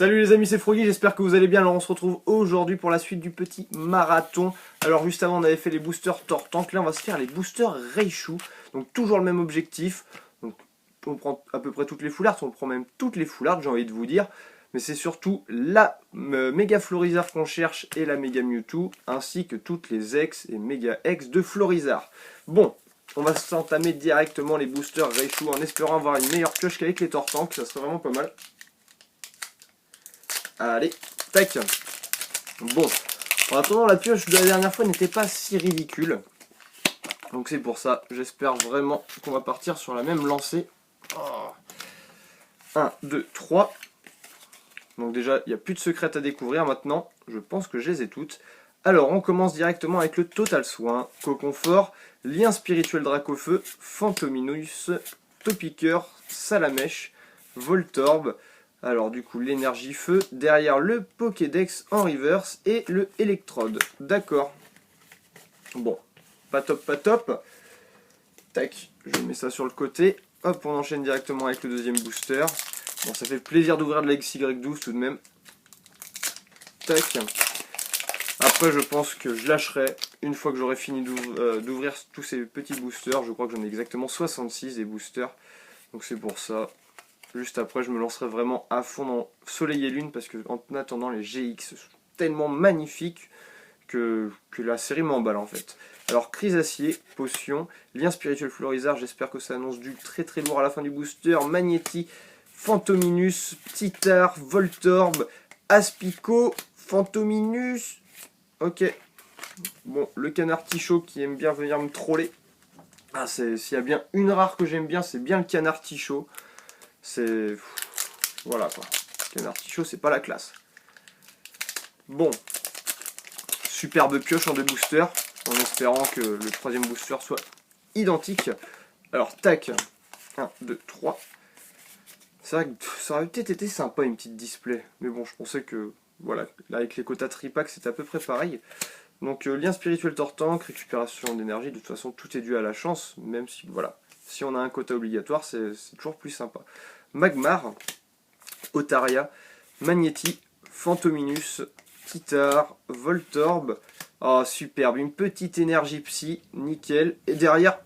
Salut les amis, c'est Froggy, j'espère que vous allez bien. Alors on se retrouve aujourd'hui pour la suite du petit marathon. Alors juste avant on avait fait les boosters Tortank, là on va se faire les boosters Raichu. Donc toujours le même objectif. Donc on prend à peu près toutes les foulards, on prend même toutes les foulards, j'ai envie de vous dire. Mais c'est surtout la méga Florizard qu'on cherche et la méga Mewtwo, ainsi que toutes les ex et méga ex de Florizard. Bon, on va s'entamer directement les boosters Raichu en espérant avoir une meilleure pioche qu'avec les Tortank, ça serait vraiment pas mal. Allez, tac. Bon, en attendant, la pioche de la dernière fois n'était pas si ridicule. Donc c'est pour ça, j'espère vraiment qu'on va partir sur la même lancée. 1, 2, 3. Donc déjà, il n'y a plus de secrets à découvrir maintenant. Je pense que je les ai toutes. Alors, on commence directement avec le Total Soin, Cocon Fort, Lien Spirituel Dracofeu, Fantominus, Topiqueur, Salamèche, Voltorb. Alors du coup l'énergie feu, derrière le Pokédex en reverse et le électrode. D'accord. Bon, pas top, pas top. Tac, je mets ça sur le côté. Hop, on enchaîne directement avec le deuxième booster. Bon, ça fait plaisir d'ouvrir de la XY12 tout de même. Tac. Après je pense que je lâcherai une fois que j'aurai fini d'ouvrir tous ces petits boosters. Je crois que j'en ai exactement 66 des boosters. Donc c'est pour ça. Juste après, je me lancerai vraiment à fond dans Soleil et Lune parce que en attendant, les GX sont tellement magnifiques que la série m'emballe en fait. Alors, Chrysacier, Potion, Lien Spirituel Florizard, j'espère que ça annonce du très très lourd à la fin du booster. Magnéti, Fantominus, Titar, Voltorb, Aspico, Fantominus. Ok. Bon, le canard Tichot qui aime bien venir me troller. Ah, s'il y a bien une rare que j'aime bien, c'est bien le canard Tichot. C'est... Voilà quoi. Canard Tichot, c'est pas la classe. Bon. Superbe pioche en deux boosters. En espérant que le troisième booster soit identique. Alors, tac. 1, 2, 3. C'est vrai que ça aurait peut-être été sympa une petite display. Mais bon, je pensais que... Voilà, là avec les quotas tripack, c'était à peu près pareil. Donc, lien spirituel Tortank, récupération d'énergie. De toute façon, tout est dû à la chance. Même si, voilà. Si on a un quota obligatoire, c'est toujours plus sympa. Magmar, Otaria, Magnéti, Fantominus, Titar, Voltorb. Oh, superbe, une petite énergie psy, nickel. Et derrière,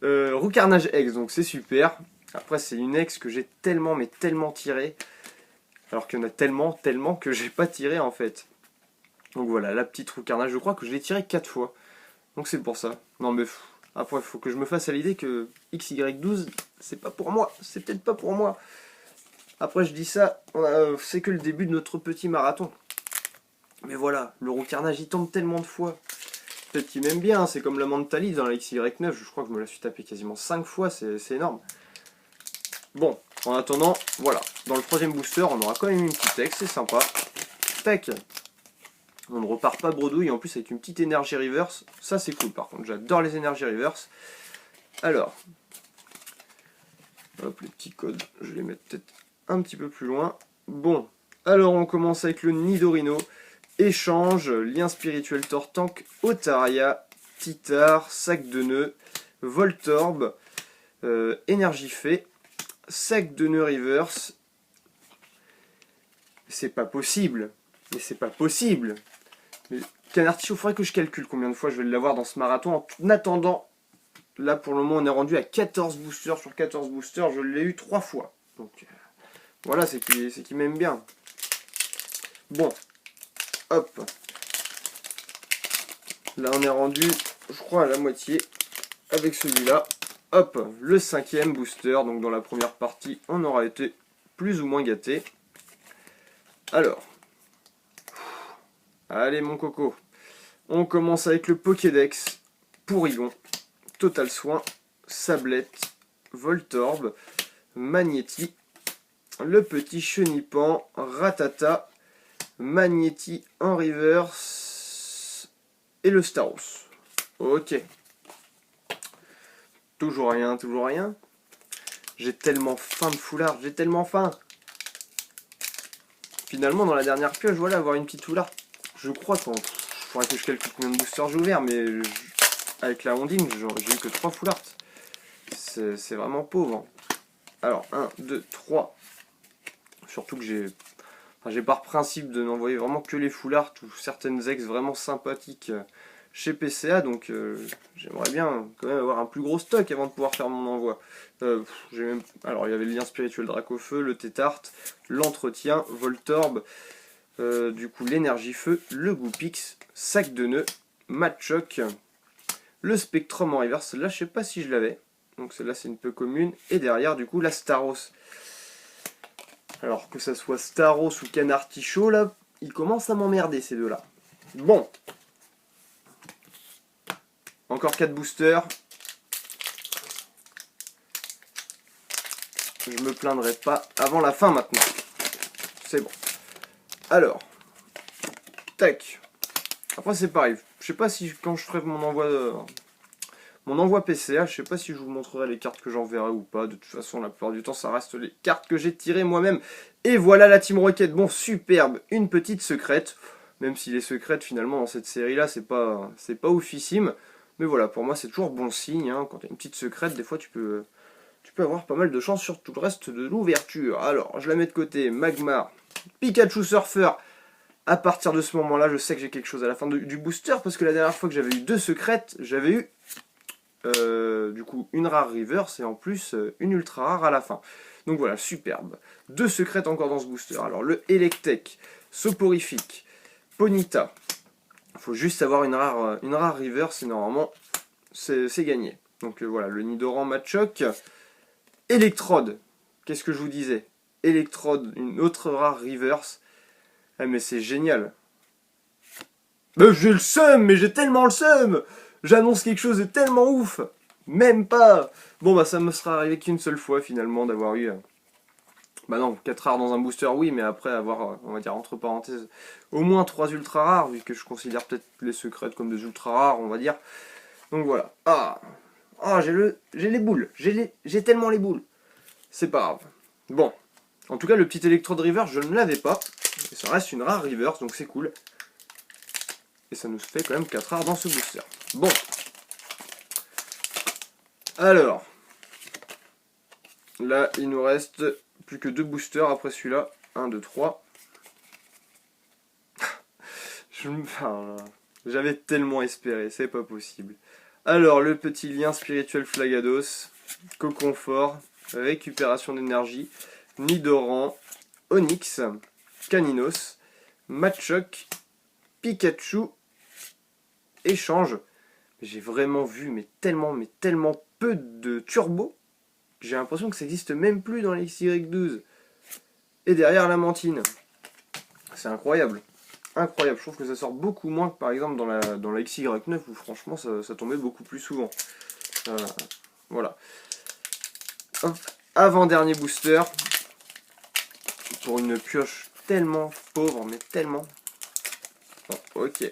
Roucarnage X, donc c'est super. Après, c'est une ex que j'ai tellement, mais tellement tiré. Alors qu'il y en a tellement que j'ai pas tiré en fait. Donc voilà, la petite Roucarnage, je crois que je l'ai tiré 4 fois. Donc c'est pour ça. Non mais... Après, il faut que je me fasse à l'idée que XY12, c'est pas pour moi. C'est peut-être pas pour moi. Après, je dis ça, c'est que le début de notre petit marathon. Mais voilà, le Roucarnage, il tombe tellement de fois. Peut-être qu'il m'aime bien, c'est comme la Mentali dans la XY9. Je crois que je me la suis tapé quasiment 5 fois, c'est énorme. Bon, en attendant, voilà. Dans le troisième booster, on aura quand même une petite ex, c'est sympa. Tac. On ne repart pas bredouille, en plus avec une petite énergie reverse. Ça c'est cool par contre, j'adore les énergies reverse. Alors, hop, les petits codes, je vais les mettre peut-être un petit peu plus loin. Bon, alors on commence avec le Nidorino. Échange, lien spirituel Tortank, Otaria, Titar, sac de nœuds, Voltorb, énergie fée, sac de nœuds reverse. C'est pas possible, mais c'est pas possible. Canard Tichot, il faudrait que je calcule combien de fois je vais l'avoir dans ce marathon. En attendant, là pour le moment on est rendu à 14 boosters sur 14 boosters, je l'ai eu 3 fois. Donc voilà, c'est qu'il m'aime bien. Bon, hop. Là on est rendu, je crois, à la moitié avec celui-là. Hop, le 5e booster. Donc dans la première partie, on aura été plus ou moins gâté. Alors, allez mon coco. On commence avec le Pokédex, Porygon, Total Soin, Sablette, Voltorb, Magnéti, le petit Chenipan, Ratata, Magnéti en reverse et le Staros. Ok. Toujours rien, toujours rien. J'ai tellement faim de foulard, j'ai tellement faim. Finalement, dans la dernière pioche, voilà, avoir une petite foulard. Je crois qu'il faudrait que je calcule combien de boosters j'ai ouvert, mais avec la Ondine, j'ai eu que 3 full art. C'est vraiment pauvre. Hein. Alors, 1, 2, 3. Surtout que j'ai par principe de n'envoyer vraiment que les full art ou certaines ex vraiment sympathiques chez PCA, donc j'aimerais bien quand même avoir un plus gros stock avant de pouvoir faire mon envoi. Alors il y avait le lien spirituel Dracofeu, le Tétart, l'entretien, Voltorb, du coup l'énergie feu, le Goupix, sac de nœuds, Machoc, le Spectrum en reverse, là je sais pas si je l'avais, donc celle-là c'est une peu commune, et derrière du coup la Staros. Alors que ça soit Staros ou Canard Tichot, là, ils commencent à m'emmerder ces deux-là. Bon. Encore 4 boosters. Je me plaindrai pas avant la fin maintenant. C'est bon. Alors. Tac. Après c'est pareil. Je sais pas si quand je ferai mon envoi PCA, je sais pas si je vous montrerai les cartes que j'enverrai ou pas. De toute façon, la plupart du temps, ça reste les cartes que j'ai tirées moi-même. Et voilà la Team Rocket. Bon, superbe. Une petite secrète. Même si les secrètes, finalement, dans cette série-là, c'est pas oufissime. Mais voilà, pour moi, c'est toujours bon signe. Hein. Quand tu as une petite secrète, des fois, tu peux avoir pas mal de chance sur tout le reste de l'ouverture. Alors, je la mets de côté. Magmar, Pikachu Surfer. À partir de ce moment-là, je sais que j'ai quelque chose à la fin du booster. Parce que la dernière fois que j'avais eu 2 secrètes, j'avais eu du coup une rare reverse et en plus une ultra rare à la fin. Donc voilà, superbe. 2 secrètes encore dans ce booster. Alors le Electek, Soporifique, Ponyta. Il faut juste avoir une rare reverse et normalement c'est gagné. Donc voilà, le Nidoran Machoc. Electrode, qu'est-ce que je vous disais? Electrode, une autre rare reverse. Ah mais c'est génial. Mais j'ai le seum, mais j'ai tellement le seum. J'annonce quelque chose de tellement ouf. Même pas. Bon bah ça me sera arrivé qu'une seule fois finalement d'avoir eu... Bah non, 4 rares dans un booster oui, mais après avoir, on va dire entre parenthèses, au moins 3 ultra rares, vu que je considère peut-être les secrètes comme des ultra rares, on va dire. Donc voilà. Ah, j'ai les boules. J'ai tellement les boules. C'est pas grave. Bon. En tout cas, le petit Electrode Reverse, je ne l'avais pas. Et ça reste une rare Reverse, donc c'est cool. Et ça nous fait quand même 4 rares dans ce booster. Bon. Alors. Là, il nous reste plus que 2 boosters après celui-là. 1, 2, 3. J'avais tellement espéré, c'est pas possible. Alors, le petit lien spirituel Flagados. Coconfort. Récupération d'énergie. Nidoran. Onyx. Caninos. Machoc. Pikachu. Échange. J'ai vraiment vu mais tellement peu de turbo. J'ai l'impression que ça n'existe même plus dans les XY12. Et derrière la mantine. C'est incroyable. Incroyable. Je trouve que ça sort beaucoup moins que par exemple dans la XY9 où franchement ça tombait beaucoup plus souvent. Voilà. Avant-dernier booster. Pour une pioche tellement pauvre, mais tellement. Bon, ok.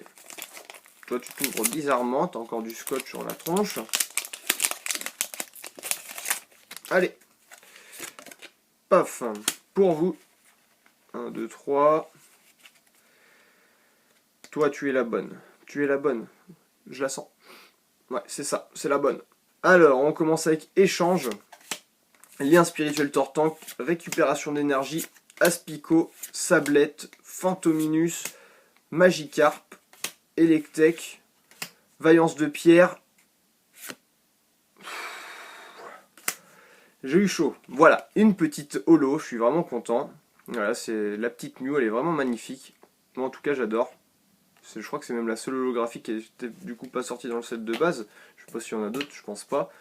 Toi tu t'ouvres bizarrement, t'as encore du scotch sur la tronche. Allez. Paf. Pour vous. 1, 2, 3. Toi tu es la bonne. Tu es la bonne. Je la sens. Ouais, c'est ça, c'est la bonne. Alors, on commence avec échange. Lien spirituel Tortank, récupération d'énergie, Aspico, Sablette, Fantominus, Magikarp, Electek, Vaillance de pierre. J'ai eu chaud. Voilà, une petite holo, je suis vraiment content. Voilà, c'est la petite Mew, elle est vraiment magnifique. Moi en tout cas j'adore. Je crois que c'est même la seule holographie qui n'était du coup pas sortie dans le set de base. Je sais pas s'il y en a d'autres, je pense pas.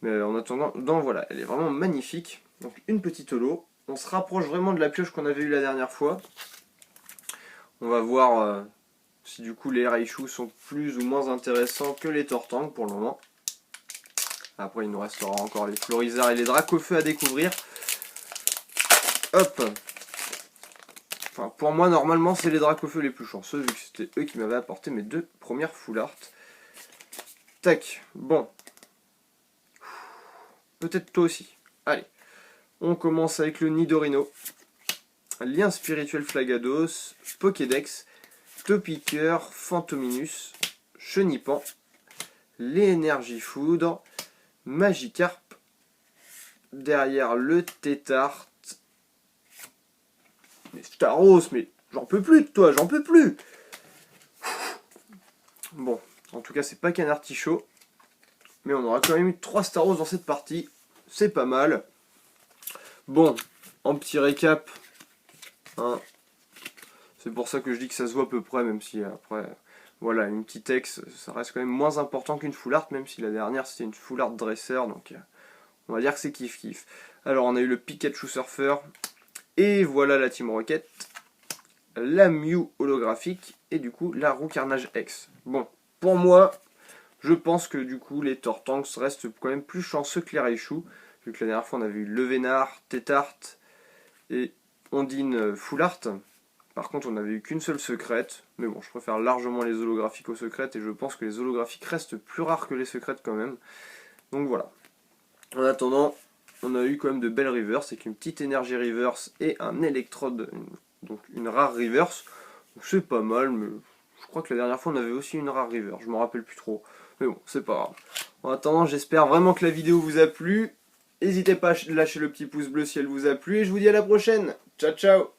Mais en attendant, voilà, elle est vraiment magnifique. Donc une petite holo. On se rapproche vraiment de la pioche qu'on avait eue la dernière fois. On va voir si du coup les Raichu sont plus ou moins intéressants que les Tortank pour le moment. Après il nous restera encore les Florizards et les Dracofeu à découvrir. Hop. Enfin pour moi normalement c'est les Dracofeu les plus chanceux vu que c'était eux qui m'avaient apporté mes 2 premières full art. Tac, bon. Peut-être toi aussi. Allez. On commence avec le Nidorino. Lien spirituel Flagados. Pokédex. Topiqueur. Fantominus. Chenipan. L'énergie foudre. Magikarp. Derrière le Tétart. mais Staros, mais j'en peux plus de toi, j'en peux plus. Bon, en tout cas, c'est pas qu'un artichaut. Mais on aura quand même eu 3 Staros dans cette partie. C'est pas mal. Bon, en petit récap. Hein, c'est pour ça que je dis que ça se voit à peu près, même si après... Voilà, une petite ex, ça reste quand même moins important qu'une full art, même si la dernière c'était une full art dresseur, donc on va dire que c'est kiff kiff. Alors on a eu le Pikachu Surfer, et voilà la Team Rocket, la Mew holographique, et du coup la Roux Carnage X. Bon, pour moi, je pense que du coup les Tortanks restent quand même plus chanceux que les Raichu, vu que la dernière fois on avait eu Levénard, Tétart et Ondine full art. Par contre, on n'avait eu qu'une seule secrète, mais bon, je préfère largement les holographiques aux secrètes, et je pense que les holographiques restent plus rares que les secrètes quand même. Donc voilà. En attendant, on a eu quand même de belles reverse, avec une petite énergie reverse et un électrode, donc une rare reverse. C'est pas mal, mais je crois que la dernière fois on avait aussi une rare reverse, je me rappelle plus trop. Mais bon, c'est pas grave. En attendant, j'espère vraiment que la vidéo vous a plu. N'hésitez pas à lâcher le petit pouce bleu si elle vous a plu, et je vous dis à la prochaine. Ciao ciao.